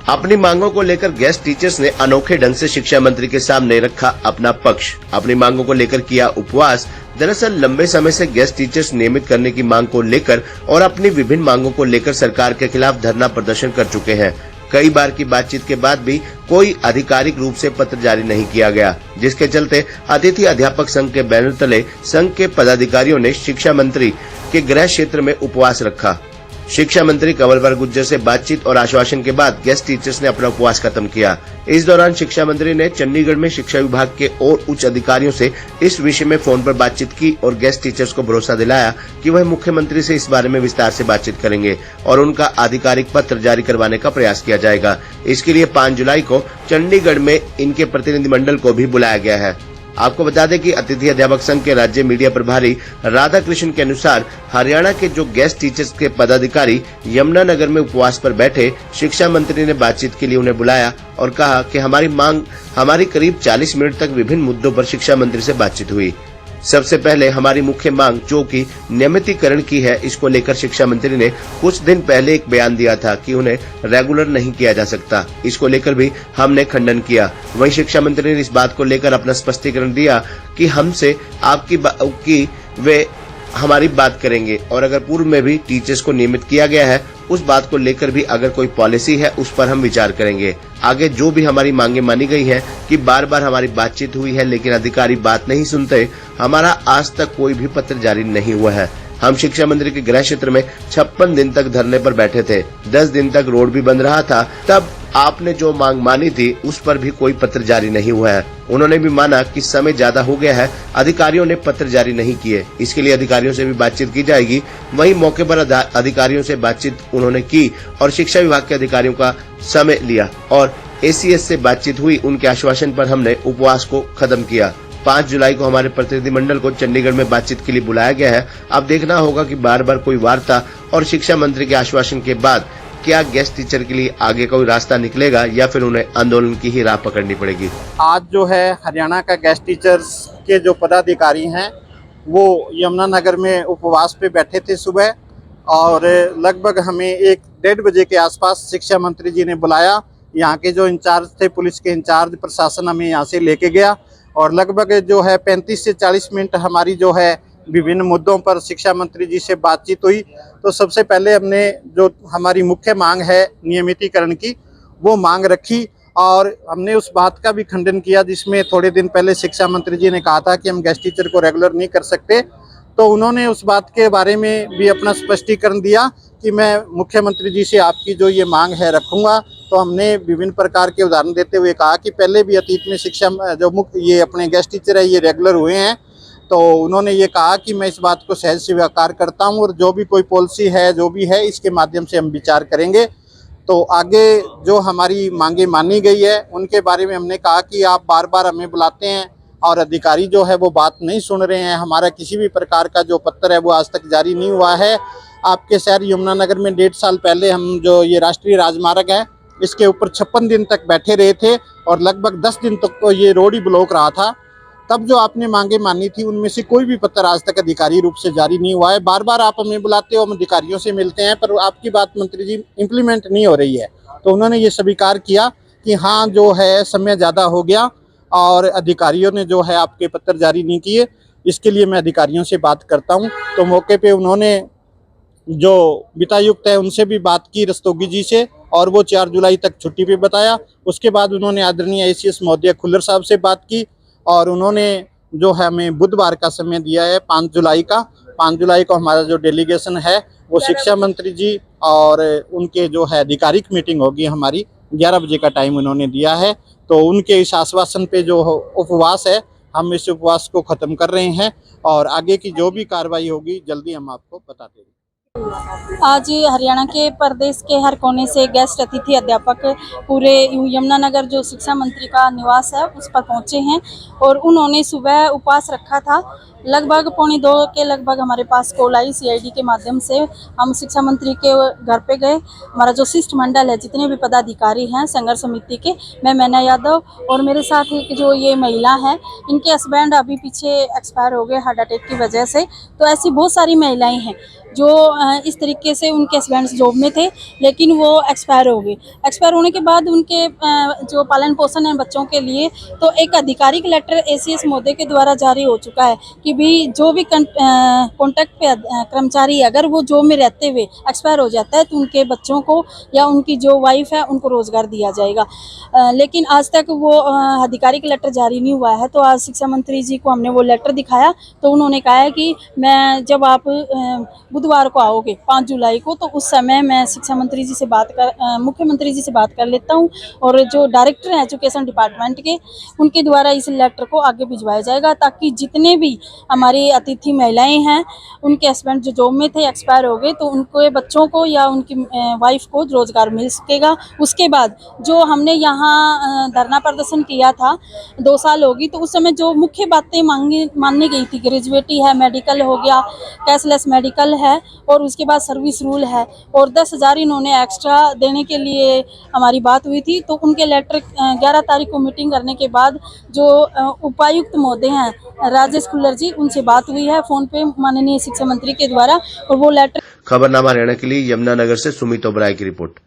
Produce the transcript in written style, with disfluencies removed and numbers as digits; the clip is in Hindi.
अपनी मांगों को लेकर गेस्ट टीचर्स ने अनोखे ढंग से शिक्षा मंत्री के सामने रखा अपना पक्ष। अपनी मांगों को लेकर किया उपवास। दरअसल लंबे समय से गेस्ट टीचर्स नियमित करने की मांग को लेकर और अपनी विभिन्न मांगों को लेकर सरकार के खिलाफ धरना प्रदर्शन कर चुके हैं। कई बार की बातचीत के बाद भी कोई आधिकारिक रूप से पत्र जारी नहीं किया गया, जिसके चलते अतिथि अध्यापक संघ के बैनर तले संघ के पदाधिकारियों ने शिक्षा मंत्री के गृह क्षेत्र में उपवास रखा। शिक्षा मंत्री कंवरपाल गुर्जर से बातचीत और आश्वासन के बाद गेस्ट टीचर्स ने अपना उपवास खत्म किया। इस दौरान शिक्षा मंत्री ने चंडीगढ़ में शिक्षा विभाग के और उच्च अधिकारियों से इस विषय में फोन पर बातचीत की और गेस्ट टीचर्स को भरोसा दिलाया कि वह मुख्यमंत्री से इस बारे में विस्तार से बातचीत करेंगे और उनका आधिकारिक पत्र जारी करवाने का प्रयास किया जाएगा। इसके लिए 5 जुलाई को चंडीगढ़ में इनके प्रतिनिधिमंडल को भी बुलाया गया है। आपको बता दें कि अतिथि अध्यापक संघ के राज्य मीडिया प्रभारी राधा कृष्ण के अनुसार हरियाणा के जो गेस्ट टीचर्स के पदाधिकारी यमुनानगर में उपवास पर बैठे, शिक्षा मंत्री ने बातचीत के लिए उन्हें बुलाया और कहा कि हमारी करीब 40 मिनट तक विभिन्न मुद्दों पर शिक्षा मंत्री से बातचीत हुई। सबसे पहले हमारी मुख्य मांग जो कि नियमितीकरण की है, इसको लेकर शिक्षा मंत्री ने कुछ दिन पहले एक बयान दिया था कि उन्हें रेगुलर नहीं किया जा सकता। इसको लेकर भी हमने खंडन किया। वहीं शिक्षा मंत्री ने इस बात को लेकर अपना स्पष्टीकरण दिया कि हमसे आपकी वे हमारी बात करेंगे और अगर पूर्व में भी टीचर्स को नियमित किया गया है, उस बात को लेकर भी अगर कोई पॉलिसी है उस पर हम विचार करेंगे। आगे जो भी हमारी मांगे मानी गई है कि बार बार हमारी बातचीत हुई है लेकिन अधिकारी बात नहीं सुनते, हमारा आज तक कोई भी पत्र जारी नहीं हुआ है। हम शिक्षा मंत्री के गृह क्षेत्र में 56 दिन तक धरने पर बैठे थे। 10 दिन तक रोड भी बंद रहा था। तब आपने जो मांग मानी थी उस पर भी कोई पत्र जारी नहीं हुआ है। उन्होंने भी माना कि समय ज्यादा हो गया है, अधिकारियों ने पत्र जारी नहीं किए। इसके लिए अधिकारियों से भी बातचीत की जाएगी। वहीं मौके पर अधिकारियों से बातचीत उन्होंने की और शिक्षा विभाग के अधिकारियों का समय लिया और एसीएस से बातचीत हुई। उनके आश्वासन पर हमने उपवास को खत्म किया। 5 जुलाई को हमारे प्रतिनिधिमंडल को चंडीगढ़ में बातचीत के लिए बुलाया गया है। अब देखना होगा कि बार बार कोई वार्ता और शिक्षा मंत्री के आश्वासन के बाद क्या गेस्ट टीचर के लिए आगे कोई रास्ता निकलेगा या फिर उन्हें आंदोलन की ही राह पकड़नी पड़ेगी। आज जो है हरियाणा का गेस्ट टीचर्स के जो पदाधिकारी हैं वो यमुनानगर में उपवास पे बैठे थे सुबह, और लगभग हमें 1-1:30 बजे के आसपास शिक्षा मंत्री जी ने बुलाया। यहाँ के जो इंचार्ज थे, पुलिस के इंचार्ज, प्रशासन हमें यहाँ से लेके गया और लगभग जो है 35 से 40 मिनट हमारी जो है विभिन्न मुद्दों पर शिक्षा मंत्री जी से बातचीत हुई। तो सबसे पहले हमने जो हमारी मुख्य मांग है नियमितीकरण की, वो मांग रखी और हमने उस बात का भी खंडन किया जिसमें थोड़े दिन पहले शिक्षा मंत्री जी ने कहा था कि हम गेस्ट टीचर को रेगुलर नहीं कर सकते। तो उन्होंने उस बात के बारे में भी अपना स्पष्टीकरण दिया कि मैं मुख्यमंत्री जी से आपकी जो ये मांग है रखूंगा। तो हमने विभिन्न प्रकार के उदाहरण देते हुए कहा कि पहले भी अतीत में शिक्षा जो मुख्य ये अपने गेस्ट टीचर है ये रेगुलर हुए हैं। तो उन्होंने ये कहा कि मैं इस बात को सहज स्वीकार करता हूं और जो भी कोई पॉलिसी है जो भी है इसके माध्यम से हम विचार करेंगे। तो आगे जो हमारी मांगे मानी गई है उनके बारे में हमने कहा कि आप बार बार हमें बुलाते हैं और अधिकारी जो है वो बात नहीं सुन रहे हैं। हमारा किसी भी प्रकार का जो पत्र है वो आज तक जारी नहीं हुआ है। आपके शहर यमुनानगर में 1.5 साल पहले हम जो ये राष्ट्रीय राजमार्ग है इसके ऊपर 56 दिन तक बैठे रहे थे और लगभग 10 दिन तक तो ये रोड ही ब्लॉक रहा था। तब जो आपने मांगे मानी थी उनमें से कोई भी पत्र आज तक अधिकारी रूप से जारी नहीं हुआ है। बार बार आप हमें बुलाते हो, हम अधिकारियों से मिलते हैं, पर आपकी बात मंत्री जी इम्प्लीमेंट नहीं हो रही है। तो उन्होंने ये स्वीकार किया कि हाँ जो है समय ज़्यादा हो गया और अधिकारियों ने जो है आपके पत्र जारी नहीं किए, इसके लिए मैं अधिकारियों से बात करता हूँ। तो मौके पर उन्होंने जो वित्तायुक्त है उनसे भी बात की, रस्तोगी जी से, और वो 4 जुलाई तक छुट्टी पे बताया। उसके बाद उन्होंने आदरणीय एसीएस महोदय खुल्लर साहब से बात की और उन्होंने जो है हमें बुधवार का समय दिया है 5 जुलाई का। 5 जुलाई को हमारा जो डेलीगेशन है वो शिक्षा मंत्री जी और उनके जो है आधिकारिक मीटिंग होगी हमारी 11 बजे का टाइम उन्होंने दिया है। तो उनके इस आश्वासन पे जो उपवास है हम इस उपवास को ख़त्म कर रहे हैं और आगे की जो भी कार्रवाई होगी जल्दी हम आपको बता देंगे। आज हरियाणा के प्रदेश के हर कोने से गेस्ट अतिथि अध्यापक पूरे यमुनानगर जो शिक्षा मंत्री का निवास है उस पर पहुंचे हैं और उन्होंने सुबह उपवास रखा था। लगभग 1:45 के लगभग हमारे पास कॉल आई सीआईडी के माध्यम से। हम शिक्षा मंत्री के घर पे गए। हमारा जो शिष्टमंडल है, जितने भी पदाधिकारी हैं संघर्ष समिति के, मैं मैना यादव और मेरे साथ एक जो ये महिला है, इनके हस्बैंड अभी पीछे एक्सपायर हो गए हार्ट अटैक की वजह से। तो ऐसी बहुत सारी महिलाएं हैं जो इस तरीके से उनके हस्बैंड जॉब में थे, लेकिन वो एक्सपायर हो गए। एक्सपायर होने के बाद उनके जो पालन पोषण है बच्चों के लिए, तो एक आधिकारिक लेटर एसीएस महोदय के द्वारा जारी हो चुका है कि भी जो भी कॉन्ट्रैक्ट पे कर्मचारी अगर वो जॉब में रहते हुए एक्सपायर हो जाता है तो उनके बच्चों को या उनकी जो वाइफ है उनको रोजगार दिया जाएगा। लेकिन आज तक वो आधिकारिक लेटर जारी नहीं हुआ है। तो आज शिक्षा मंत्री जी को हमने वो लेटर दिखाया, तो उन्होंने कहा है कि मैं जब आप बुधवार को आओगे 5 जुलाई को, तो उस समय मैं शिक्षा मंत्री जी से मुख्यमंत्री जी से बात कर लेता हूँ और जो डायरेक्टर हैं एजुकेशन डिपार्टमेंट के, उनके द्वारा इस लेटर को आगे भिजवाया जाएगा, ताकि जितने भी हमारी अतिथि महिलाएं हैं उनके हस्बैंड जो जॉब में थे एक्सपायर हो गए, तो उनके बच्चों को या उनकी वाइफ को रोजगार मिल सकेगा। उसके बाद जो हमने यहाँ धरना प्रदर्शन किया था 2 साल होगी, तो उस समय जो मुख्य बातें माननी गई थी, ग्रेजुएटी है, मेडिकल हो गया, कैशलेस मेडिकल है और उसके बाद सर्विस रूल है और 10,000 इन्होंने एक्स्ट्रा देने के लिए हमारी बात हुई थी। तो उनके लेटर 11 तारीख को मीटिंग करने के बाद जो उपायुक्त महोदय हैं राजेश खुल्लर जी, उनसे बात हुई है फोन पे माननीय शिक्षा मंत्री के द्वारा, और वो लेटर। खबरनामा हरियाणा के लिए यमुनानगर से सुमित ओबराय की रिपोर्ट।